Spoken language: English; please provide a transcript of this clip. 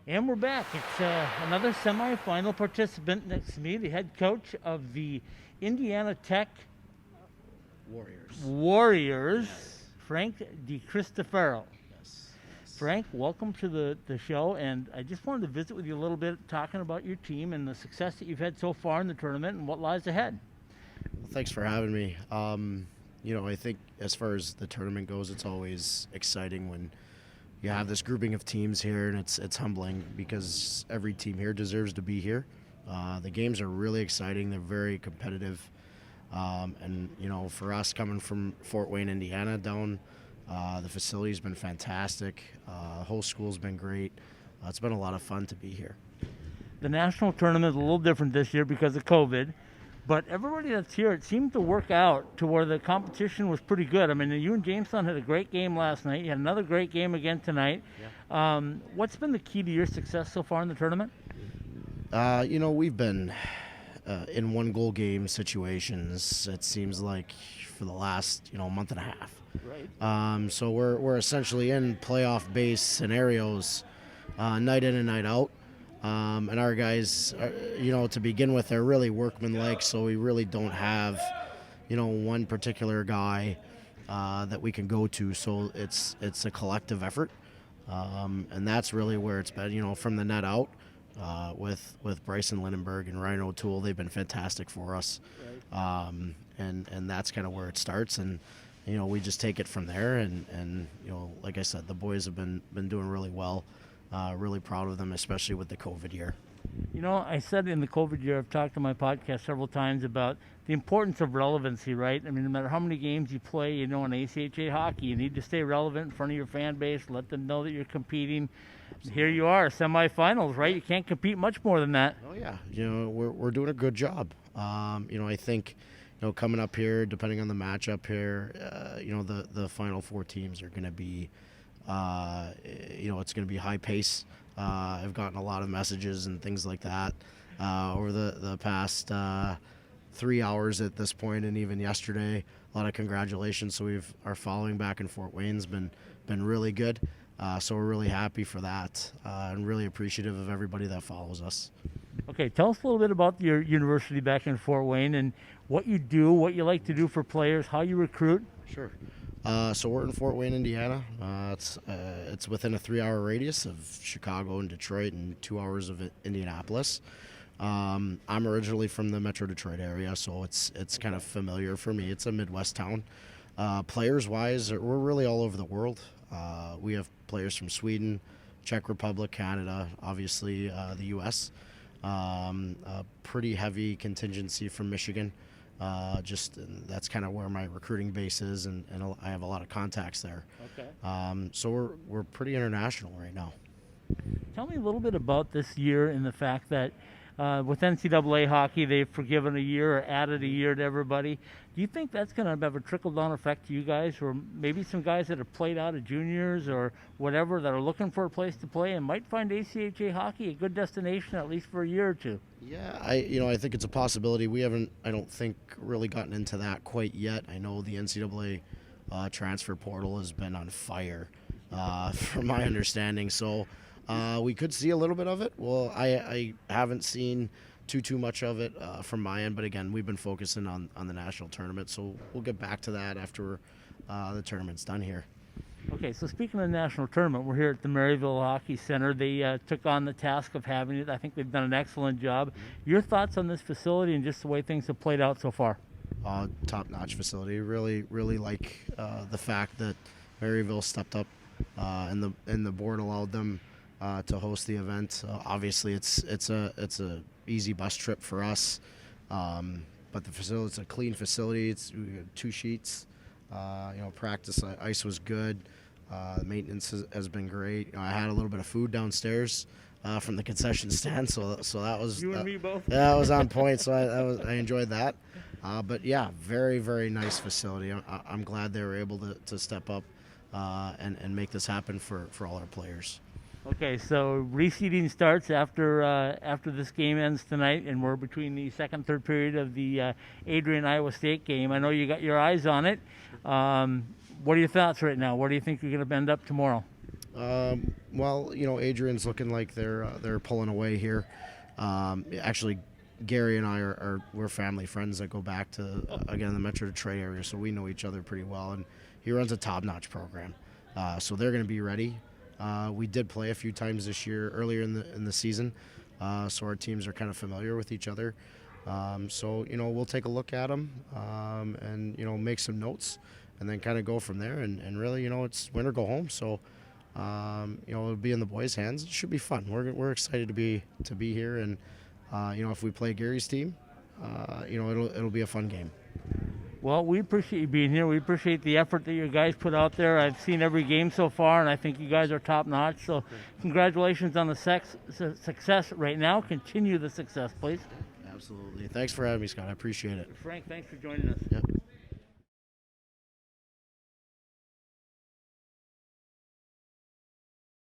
And we're back. It's another semifinal participant next to me, the head coach of the Indiana Tech Warriors. Warriors, Yes. Frank DiCristofaro. Yes. Yes. Frank, welcome to the show. And I just wanted to visit with you a little bit, talking about your team and the success that you've had so far in the tournament and what lies ahead. Well, thanks for having me. I think as far as the tournament goes, it's always exciting when you have this grouping of teams here, and it's humbling because every team here deserves to be here. The games are really exciting. They're very competitive. And for us coming from Fort Wayne, Indiana, down, the facility's been fantastic. The whole school's been great. It's been a lot of fun to be here. The national tournament is a little different this year because of COVID. But everybody that's here, it seemed to work out to where the competition was pretty good. I mean, you and Jamestown had a great game last night. You had another great game again tonight. Yeah. What's been the key to your success so far in the tournament? We've been in one goal game situations, it seems like, for the last month and a half. Right. So we're essentially in playoff based scenarios, night in and night out. And our guys, to begin with, are really workmanlike, so we really don't have, one particular guy that we can go to. So it's a collective effort, and that's really where it's been. From the net out, with Bryson Lindenberg and Ryan O'Toole, they've been fantastic for us, and that's kind of where it starts. And we just take it from there. And like I said, the boys have been doing really well. Really proud of them, especially with the COVID year. I said in the COVID year, I've talked on my podcast several times about the importance of relevancy, right? I mean, no matter how many games you play, in ACHA hockey, you need to stay relevant in front of your fan base, let them know that you're competing. Absolutely. Here you are, semifinals, right? You can't compete much more than that. Oh, yeah. We're doing a good job. I think, coming up here, depending on the matchup here, the final four teams are going to be it's going to be high pace. I've gotten a lot of messages and things like that over the past 3 hours at this point, and even yesterday. A lot of congratulations. So our following back in Fort Wayne's been really good. So we're really happy for that, and really appreciative of everybody that follows us. Okay, tell us a little bit about your university back in Fort Wayne and what you do, what you like to do for players, how you recruit. Sure. So we're in Fort Wayne, Indiana. It's within a 3-hour radius of Chicago and Detroit, and 2 hours of Indianapolis. I'm originally from the Metro Detroit area, so it's kind of familiar for me. It's a Midwest town. Players-wise, we're really all over the world. We have players from Sweden, Czech Republic, Canada, obviously the U.S. A pretty heavy contingency from Michigan. That's kind of where my recruiting base is, and I have a lot of contacts there. Okay. So we're pretty international right now. Tell me a little bit about this year and the fact that with NCAA hockey, they've forgiven a year or added a year to everybody. Do you think that's going to have a trickle-down effect to you guys, or maybe some guys that have played out of juniors or whatever that are looking for a place to play and might find ACHA hockey a good destination at least for a year or two? Yeah, I think it's a possibility. We haven't, I don't think, really gotten into that quite yet. I know the NCAA transfer portal has been on fire, from my understanding. So we could see a little bit of it. Well, I haven't seen too much of it from my end, but again, we've been focusing on the national tournament, so we'll get back to that after the tournament's done here. Okay, so speaking of the national tournament, we're here at the Maryville Hockey Center. They took on the task of having it. I think they've done an excellent job. Your thoughts on this facility and just the way things have played out so far? Top-notch facility. Really, really like the fact that Maryville stepped up and the board allowed them to host the event. Obviously, it's a easy bus trip for us, but the facility, it's a clean facility. We got 2 sheets. Practice ice was good. Maintenance has been great. I had a little bit of food downstairs from the concession stand, so that was you and me both. That was on point. So I enjoyed that. But yeah, very, very nice facility. I'm glad they were able to step up and make this happen for all our players. Okay, so reseeding starts after this game ends tonight, and we're between the second, third period of the Adrian Iowa State game. I know you got your eyes on it. What are your thoughts right now? Where do you think you're going to end up tomorrow? Well, Adrian's looking like they're pulling away here. Actually, Gary and I we're family friends that go back to again the Metro Detroit area, so we know each other pretty well. And he runs a top-notch program, so they're going to be ready. We did play a few times this year earlier in the season, so our teams are kind of familiar with each other. So we'll take a look at them and make some notes, and then kind of go from there. And really, it's win or go home. So. It'll be in the boys' hands. It should be fun. We're excited to be here, and if we play Gary's team, it'll be a fun game. Well, we appreciate you being here. We appreciate the effort that you guys put out there. I've seen every game so far, and I think you guys are top notch. So, congratulations on the success right now. Continue the success, please. Absolutely. Thanks for having me, Scott. I appreciate it. Frank, thanks for joining us. Yep.